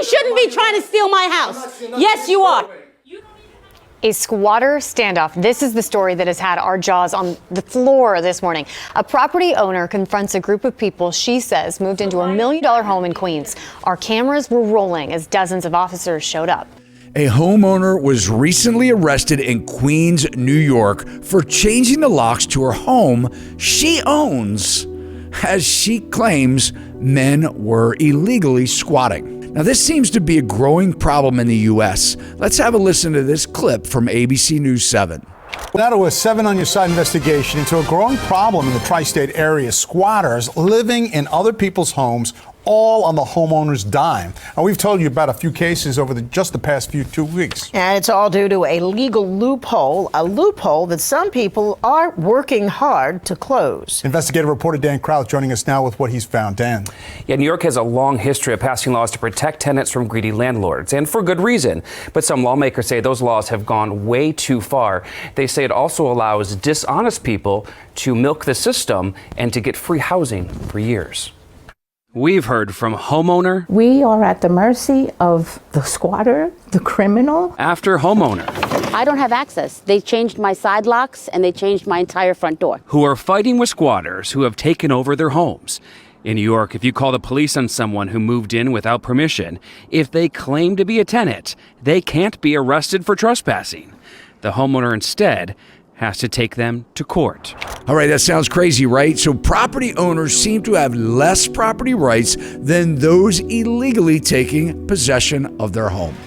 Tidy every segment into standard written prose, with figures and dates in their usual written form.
shouldn't be trying to steal my house. Yes, you are. A squatter standoff. This is the story that has had our jaws on the floor this morning. A property owner confronts a group of people she says moved into a $1 million home in Queens. Our cameras were rolling as dozens of officers showed up. A homeowner was recently arrested in Queens, New York for changing the locks to her home she owns, as she claims men were illegally squatting. Now, this seems to be a growing problem in the U.S. Let's have a listen to this clip from ABC News 7. Now to a 7 on your side investigation into a growing problem in the tri-state area. Squatters living in other people's homes, all on the homeowner's dime. And we've told you about a few cases over just the past 2 weeks. And it's all due to a legal loophole, a loophole that some people are working hard to close. Investigative reporter Dan Kraut joining us now with what he's found. Dan. Yeah, New York has a long history of passing laws to protect tenants from greedy landlords, and for good reason. But some lawmakers say those laws have gone way too far. They say it also allows dishonest people to milk the system and to get free housing for years. We've heard from homeowner. We are at the mercy of the squatter, the criminal. After homeowner. I don't have access. They changed my side locks and they changed my entire front door. Who are fighting with squatters who have taken over their homes. In New York, if you call the police on someone who moved in without permission, if they claim to be a tenant, they can't be arrested for trespassing. The homeowner instead has to take them to court. All right, that sounds crazy, right? So property owners seem to have less property rights than those illegally taking possession of their home.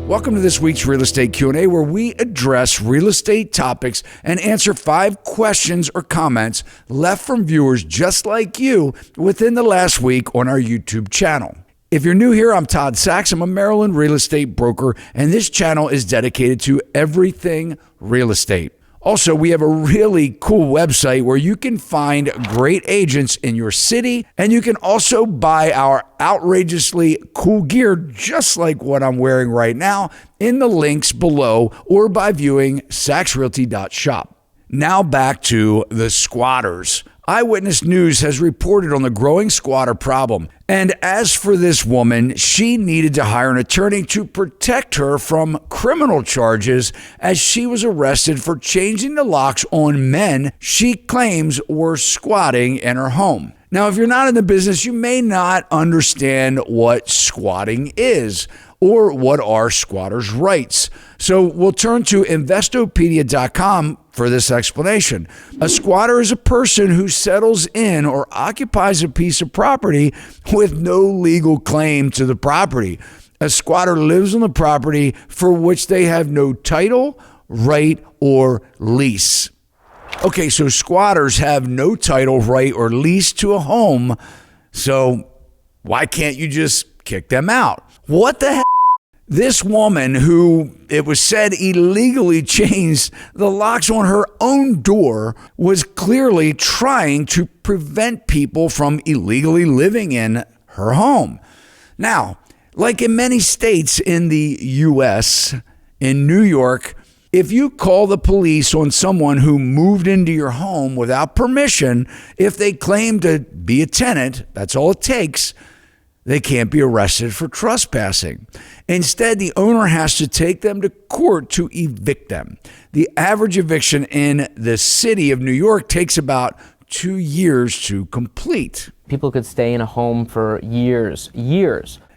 Welcome to this week's Real Estate Q&A, where we address real estate topics and answer 5 questions or comments left from viewers just like you within the last week on our YouTube channel. If you're new here, I'm Todd Sachs. I'm a Maryland real estate broker, and this channel is dedicated to everything real estate. Also, we have a really cool website where you can find great agents in your city, and you can also buy our outrageously cool gear, just like what I'm wearing right now, in the links below or by viewing saxrealty.shop. Now back to the squatters. Eyewitness News has reported on the growing squatter problem. And as for this woman, she needed to hire an attorney to protect her from criminal charges as she was arrested for changing the locks on men she claims were squatting in her home. Now, if you're not in the business, you may not understand what squatting is or what are squatters' rights. So we'll turn to Investopedia.com for this explanation. A squatter is a person who settles in or occupies a piece of property with no legal claim to the property. A squatter lives on the property for which they have no title, right, or lease. Okay, so squatters have no title, right, or lease to a home, so why can't you just kick them out? What the heck? This woman, who it was said illegally changed the locks on her own door, was clearly trying to prevent people from illegally living in her home. Now, like in many states in the U.S., in New York, if you call the police on someone who moved into your home without permission, if they claim to be a tenant, that's all it takes, they can't be arrested for trespassing. Instead, the owner has to take them to court to evict them. The average eviction in the city of New York takes about 2 years to complete. People could stay in a home for years.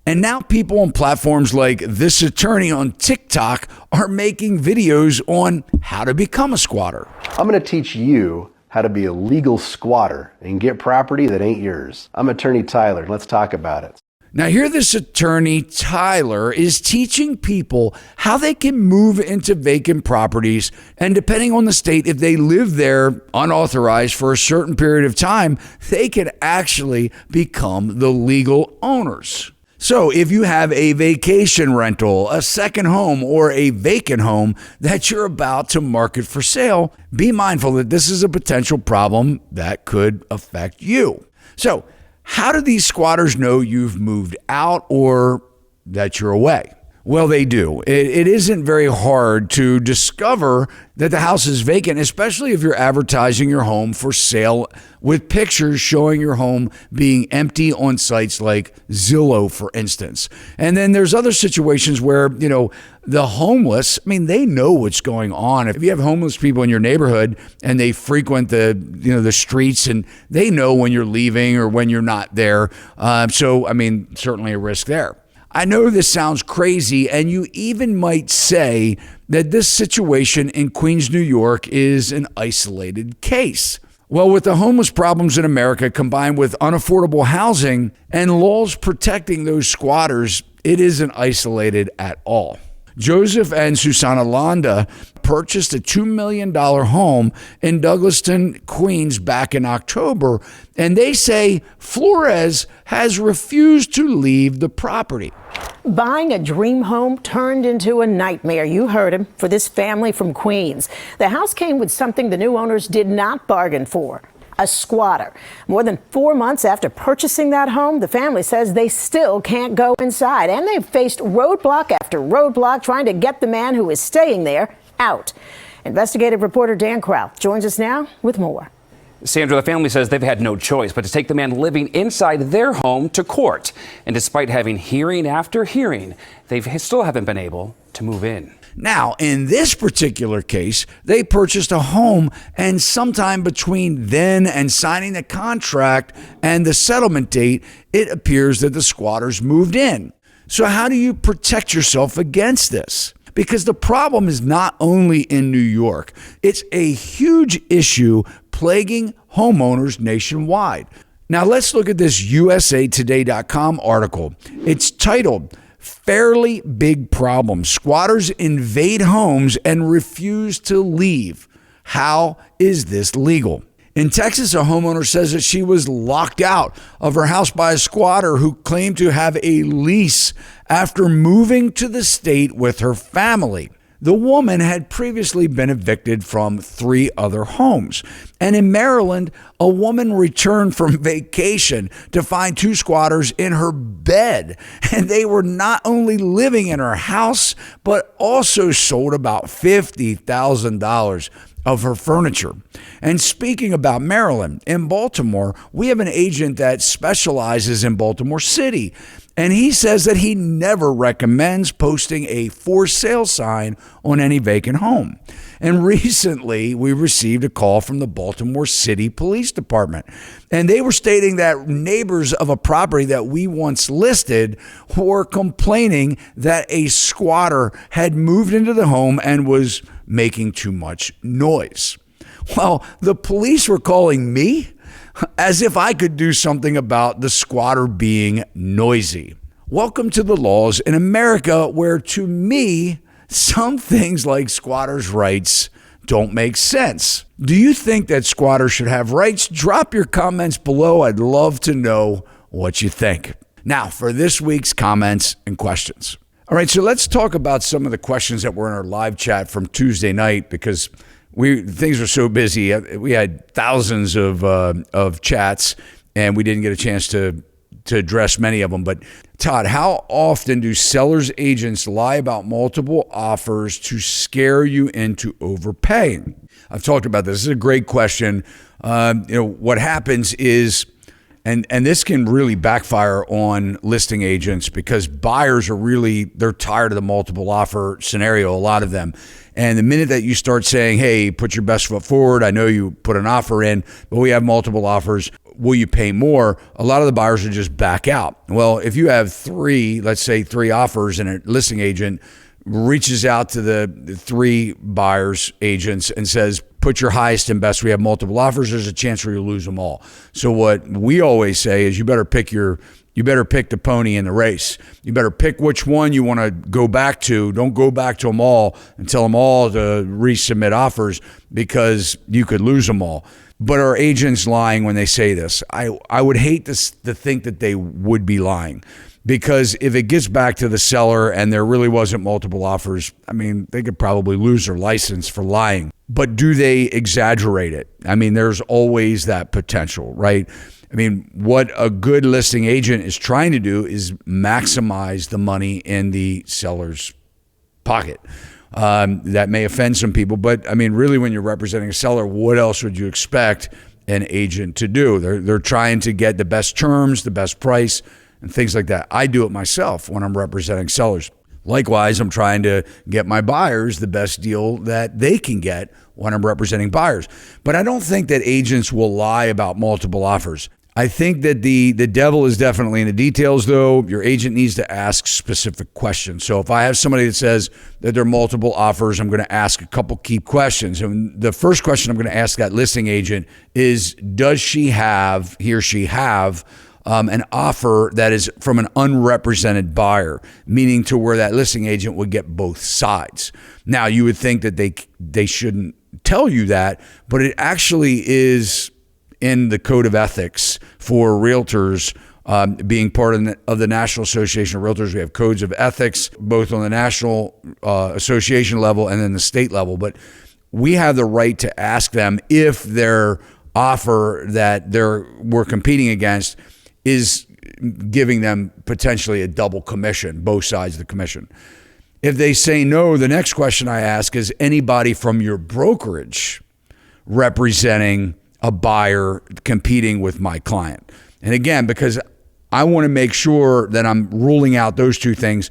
And now people on platforms like This Attorney on TikTok are making videos on how to become a squatter. I'm going to teach you how to be a legal squatter and get property that ain't yours. I'm attorney Tyler. Let's talk about it. Now here this attorney Tyler is teaching people how they can move into vacant properties, and depending on the state, if they live there unauthorized for a certain period of time, they can actually become the legal owners. So if you have a vacation rental, a second home, or a vacant home that you're about to market for sale, be mindful that this is a potential problem that could affect you. So how do these squatters know you've moved out or that you're away? Well, they do. It isn't very hard to discover that the house is vacant, especially if you're advertising your home for sale with pictures showing your home being empty on sites like Zillow, for instance. And then there's other situations where, the homeless, they know what's going on. If you have homeless people in your neighborhood and they frequent the streets, and they know when you're leaving or when you're not there. Certainly a risk there. I know this sounds crazy, and you even might say that this situation in Queens, New York is an isolated case. Well, with the homeless problems in America combined with unaffordable housing and laws protecting those squatters, it isn't isolated at all. Joseph and Susanna Landa purchased a $2 million home in Douglaston, Queens back in October, and they say Flores has refused to leave the property. Buying a dream home turned into a nightmare. You heard him, for this family from Queens. The house came with something the new owners did not bargain for. A squatter. More than 4 months after purchasing that home, the family says they still can't go inside, and they've faced roadblock after roadblock trying to get the man who is staying there out. Investigative reporter Dan Kraut joins us now with more. Sandra, the family says they've had no choice but to take the man living inside their home to court. And despite having hearing after hearing, they still haven't been able to move in. Now, in this particular case, they purchased a home, and sometime between then and signing the contract and the settlement date, it appears that the squatters moved in. So how do you protect yourself against this? Because the problem is not only in New York, it's a huge issue plaguing homeowners nationwide. Now, let's look at this usatoday.com article. It's titled, "Fairly Big Problem. Squatters invade homes and refuse to leave. How is this legal?" In Texas, a homeowner says that she was locked out of her house by a squatter who claimed to have a lease after moving to the state with her family. The woman had previously been evicted from 3 other homes. And in Maryland, a woman returned from vacation to find 2 squatters in her bed. And they were not only living in her house, but also sold about $50,000 of her furniture. And speaking about Maryland, in Baltimore, we have an agent that specializes in Baltimore City. And he says that he never recommends posting a for sale sign on any vacant home. And recently, we received a call from the Baltimore City Police Department. And they were stating that neighbors of a property that we once listed were complaining that a squatter had moved into the home and was making too much noise. Well, the police were calling me as if I could do something about the squatter being noisy. Welcome to the laws in America where, to me, some things like squatters' rights don't make sense. Do you think that squatters should have rights? Drop your comments below. I'd love to know what you think. Now, for this week's comments and questions. All right, so let's talk about some of the questions that were in our live chat from Tuesday night, because things were so busy. We had thousands of chats, and we didn't get a chance to address many of them. But Todd, how often do sellers' agents lie about multiple offers to scare you into overpaying? I've talked about this. This is a great question. What happens is, and this can really backfire on listing agents, because buyers they're tired of the multiple offer scenario, a lot of them. And the minute that you start saying, hey, put your best foot forward, I know you put an offer in, but we have multiple offers, will you pay more? A lot of the buyers will just back out. Well, if you have 3 offers, and a listing agent reaches out to the 3 buyers agents and says, put your highest and best, we have multiple offers, there's a chance where you'll lose them all. So what we always say is you better pick the pony in the race. You better pick which one you want to go back to. Don't go back to them all and tell them all to resubmit offers, because you could lose them all. But are agents lying when they say this? I would hate to think that they would be lying. Because if it gets back to the seller and there really wasn't multiple offers, I mean, they could probably lose their license for lying. But do they exaggerate it? I mean, there's always that potential, right? I mean, what a good listing agent is trying to do is maximize the money in the seller's pocket. That may offend some people, but I mean, really, when you're representing a seller, what else would you expect an agent to do? They're trying to get the best terms, the best price, and things like that. I do it myself when I'm representing sellers. Likewise, I'm trying to get my buyers the best deal that they can get when I'm representing buyers. But I don't think that agents will lie about multiple offers. I think that the devil is definitely in the details, though. Your agent needs to ask specific questions. So if I have somebody that says that there are multiple offers, I'm going to ask a couple key questions. And the first question I'm going to ask that listing agent is, does he or she have an offer that is from an unrepresented buyer, meaning to where that listing agent would get both sides. Now, you would think that they shouldn't tell you that, but it actually is in the code of ethics for realtors. Being part of the National Association of Realtors, we have codes of ethics, both on the national association level and then the state level. But we have the right to ask them if their offer that we're competing against is giving them potentially a double commission, both sides of the commission. If they say no, the next question I ask is, anybody from your brokerage representing a buyer competing with my client? And again, because I want to make sure that I'm ruling out those two things,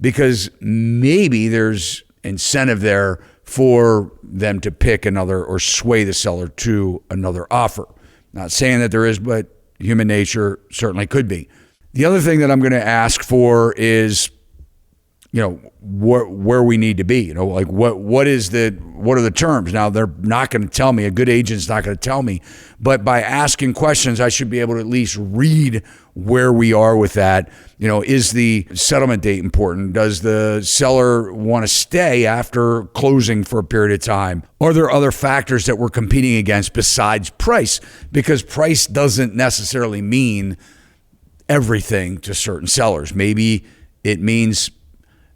because maybe there's incentive there for them to pick another or sway the seller to another offer. Not saying that there is, but human nature certainly could be. The other thing that I'm going to ask for is, where we need to be. Like what are the terms? Now, they're not going to tell me. A good agent's not going to tell me. But by asking questions, I should be able to at least read where we are with that. Is the settlement date important? Does the seller want to stay after closing for a period of time? Are there other factors that we're competing against besides price? Because price doesn't necessarily mean everything to certain sellers. Maybe it means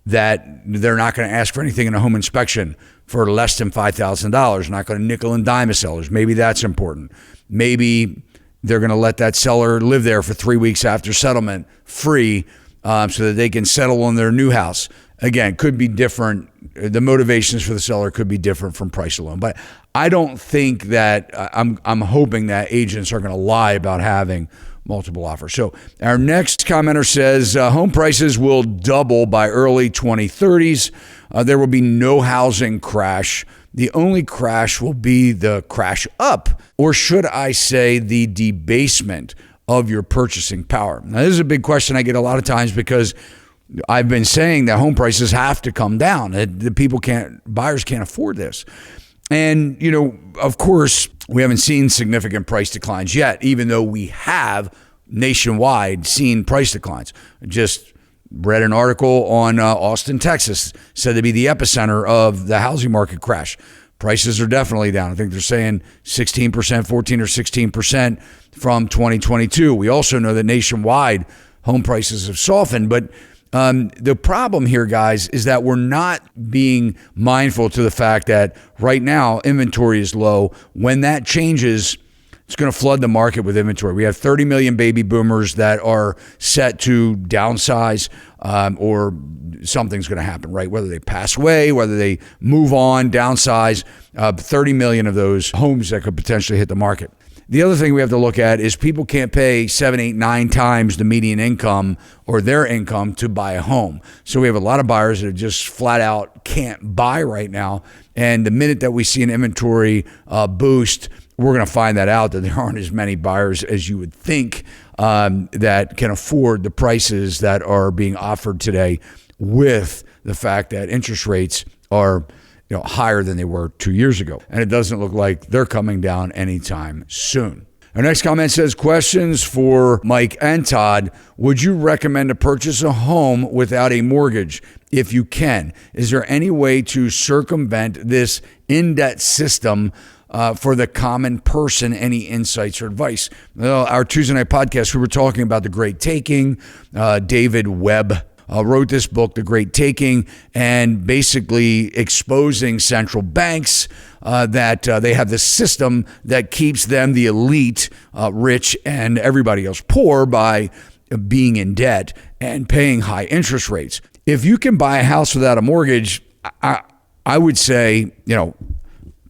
that they're not going to ask for anything in a home inspection for less than $5,000, not going to nickel and dime sellers. Maybe that's important. Maybe they're going to let that seller live there for 3 weeks after settlement free so that they can settle on their new house. Again, could be different. The motivations for the seller could be different from price alone. But I don't think that, I'm hoping that agents are going to lie about having multiple offers. So our next commenter says home prices will double by early 2030s. There will be no housing crash. The only crash will be the crash up, or should I say the debasement of your purchasing power. Now, this is a big question I get a lot of times, because I've been saying that home prices have to come down. Buyers can't afford this. And, of course, we haven't seen significant price declines yet, even though we have nationwide seen price declines. Just read an article on Austin, Texas, said to be the epicenter of the housing market crash. Prices are definitely down. I think they're saying 16%, 14 or 16% from 2022. We also know that nationwide home prices have softened, but the problem here, guys, is that we're not being mindful to the fact that right now inventory is low. When that changes, it's going to flood the market with inventory. We have 30 million baby boomers that are set to downsize, or something's going to happen, right? Whether they pass away, whether they move on, downsize, 30 million of those homes that could potentially hit the market. The other thing we have to look at is people can't pay 7, 8, 9 times the median income or their income to buy a home. So we have a lot of buyers that just flat out can't buy right now. And the minute that we see an inventory boost, we're going to find that out, that there aren't as many buyers as you would think that can afford the prices that are being offered today, with the fact that interest rates are higher than they were 2 years ago. And it doesn't look like they're coming down anytime soon. Our next comment says, questions for Mike and Todd. Would you recommend to purchase a home without a mortgage? If you can, is there any way to circumvent this in-debt system for the common person any insights or advice. Well, our Tuesday night podcast, we were talking about the Great Taking. David Webb wrote this book, The Great Taking, and basically exposing central banks that they have this system that keeps them, the elite, rich, and everybody else poor by being in debt and paying high interest rates. If you can buy a house without a mortgage, I would say,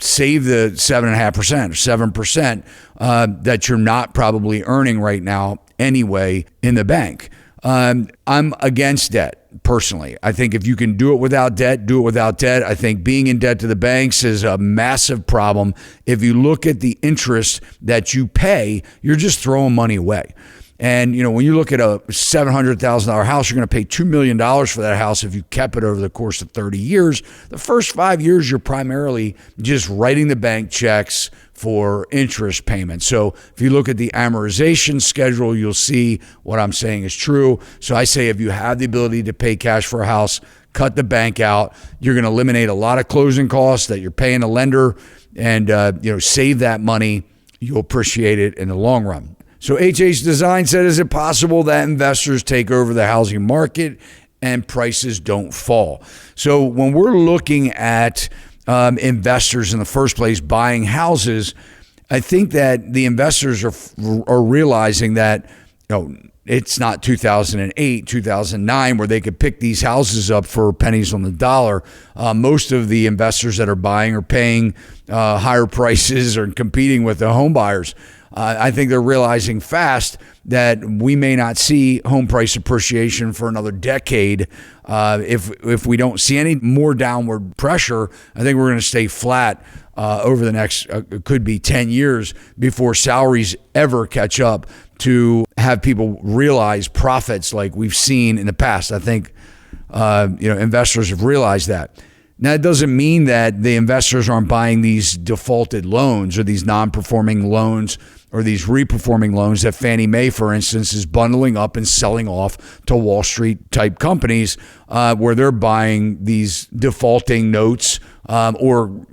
save the 7.5% or 7% that you're not probably earning right now anyway in the bank. I'm against debt personally. I think if you can do it without debt, do it without debt. I think being in debt to the banks is a massive problem. If you look at the interest that you pay, you're just throwing money away. And, when you look at a $700,000 house, you're going to pay $2 million for that house if you kept it over the course of 30 years. The first 5 years, you're primarily just writing the bank checks for interest payments. So if you look at the amortization schedule, you'll see what I'm saying is true. So I say if you have the ability to pay cash for a house, cut the bank out. You're going to eliminate a lot of closing costs that you're paying a lender and, save that money. You'll appreciate it in the long run. So HH Design said, is it possible that investors take over the housing market and prices don't fall? So when we're looking at investors in the first place buying houses, I think that the investors are realizing that it's not 2008, 2009 where they could pick these houses up for pennies on the dollar. Most of the investors that are buying are paying higher prices or competing with the home buyers. I think they're realizing fast that we may not see home price appreciation for another decade. If we don't see any more downward pressure, I think we're going to stay flat over the next, could be 10 years before salaries ever catch up to have people realize profits like we've seen in the past. I think, investors have realized that. Now, it doesn't mean that the investors aren't buying these defaulted loans or these non-performing loans or these reperforming loans that Fannie Mae, for instance, is bundling up and selling off to Wall Street type companies where they're buying these defaulting notes or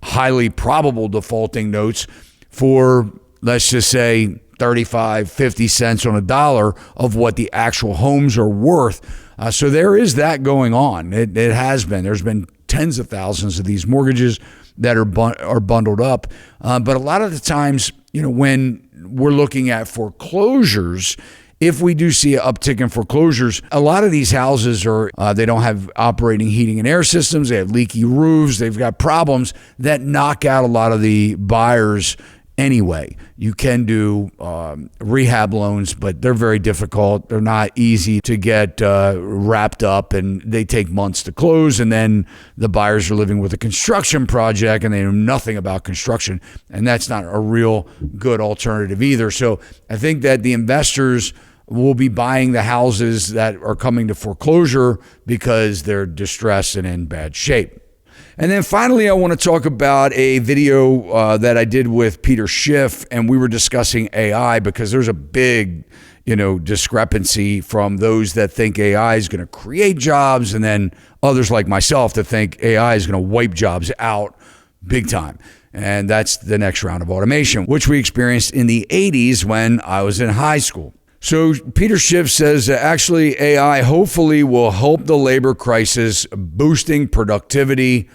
highly probable defaulting notes for, let's just say, 35, 50 cents on a dollar of what the actual homes are worth. So there is that going on. It has been. There's been tens of thousands of these mortgages that are bundled up. But a lot of the times, when we're looking at foreclosures, if we do see an uptick in foreclosures, a lot of these houses they don't have operating heating and air systems. They have leaky roofs. They've got problems that knock out a lot of the buyers anyway. You can do rehab loans, but they're very difficult. They're not easy to get wrapped up, and they take months to close. And then the buyers are living with a construction project and they know nothing about construction. And that's not a real good alternative either. So I think that the investors will be buying the houses that are coming to foreclosure because they're distressed and in bad shape. And then finally, I want to talk about a video that I did with Peter Schiff, and we were discussing AI because there's a big, discrepancy from those that think AI is going to create jobs and then others like myself that think AI is going to wipe jobs out big time. And that's the next round of automation, which we experienced in the 80s when I was in high school. So Peter Schiff says actually AI hopefully will help the labor crisis, boosting productivity.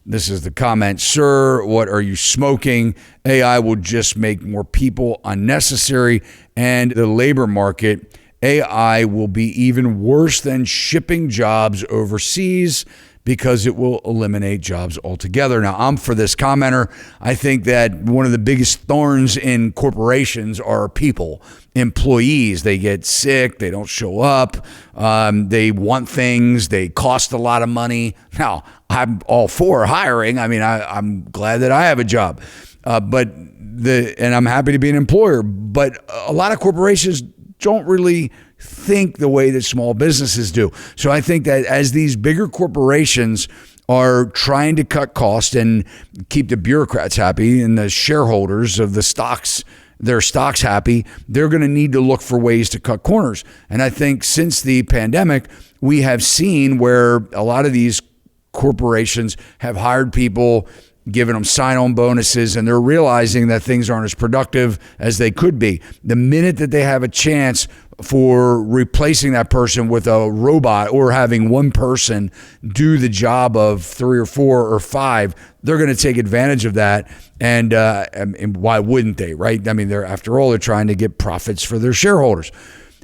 This is the comment, sir, what are you smoking? AI will just make more people unnecessary, and the labor market, AI will be even worse than shipping jobs overseas because it will eliminate jobs altogether. Now, I'm for this commenter. I think that one of the biggest thorns in corporations are people, employees. They get sick, they don't show up, they want things, they cost a lot of money. Now, I'm all for hiring. I mean, I'm glad that I have a job, and I'm happy to be an employer. But a lot of corporations don't really think the way that small businesses do. So I think that as these bigger corporations are trying to cut costs and keep the bureaucrats happy and the shareholders of the stocks, their stocks happy, they're going to need to look for ways to cut corners. And I think since the pandemic, we have seen where a lot of these corporations have hired people giving them sign-on bonuses, and they're realizing that things aren't as productive as they could be. The minute that they have a chance for replacing that person with a robot or having one person do the job of 3 or 4 or 5, they're going to take advantage of that. And why wouldn't they, right? I mean, after all, they're trying to get profits for their shareholders.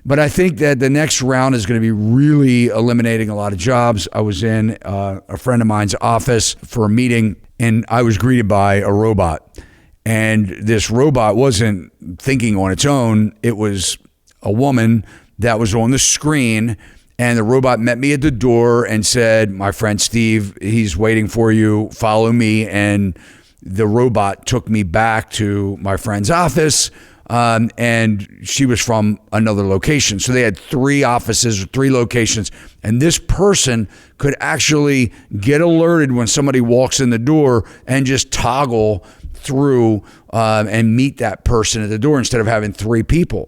But I think that the next round is going to be really eliminating a lot of jobs. I was in a friend of mine's office for a meeting, and I was greeted by a robot. And this robot wasn't thinking on its own. It was a woman that was on the screen, and the robot met me at the door and said, "My friend Steve, he's waiting for you. Follow me." And the robot took me back to my friend's office. And she was from another location. So they had 3 offices or 3 locations. And this person could actually get alerted when somebody walks in the door and just toggle through and meet that person at the door instead of having 3 people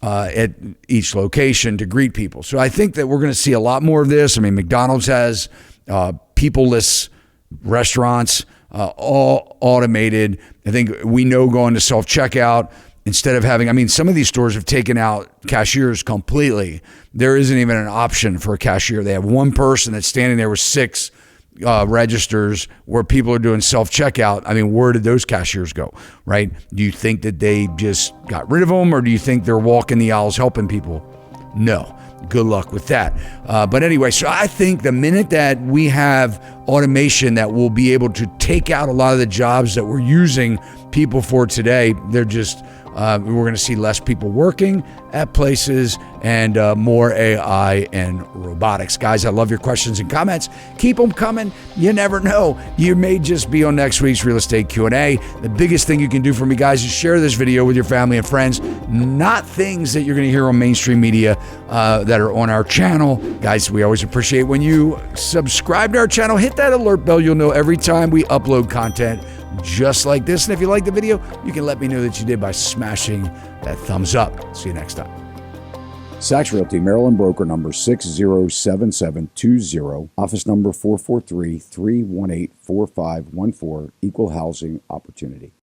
at each location to greet people. So I think that we're going to see a lot more of this. I mean, McDonald's has people-less restaurants, all automated. I think we know going to self-checkout, instead of having, I mean, some of these stores have taken out cashiers completely. There isn't even an option for a cashier. They have one person that's standing there with 6 registers where people are doing self-checkout. I mean, where did those cashiers go, right? Do you think that they just got rid of them, or do you think they're walking the aisles helping people? No. Good luck with that. But anyway, so I think the minute that we have automation that will be able to take out a lot of the jobs that we're using people for today, they're just we're going to see less people working at places and more AI and robotics. Guys, I love your questions and comments. Keep them coming. You never know. You may just be on next week's Real Estate Q&A. The biggest thing you can do for me, guys, is share this video with your family and friends, not things that you're going to hear on mainstream media that are on our channel. Guys, we always appreciate when you subscribe to our channel. Hit that alert bell. You'll know every time we upload content just like this. And if you like the video, you can let me know that you did by smashing that thumbs up. See you next time. Sachs Realty, Maryland broker number 607720, office number 443-318-4514, equal housing opportunity.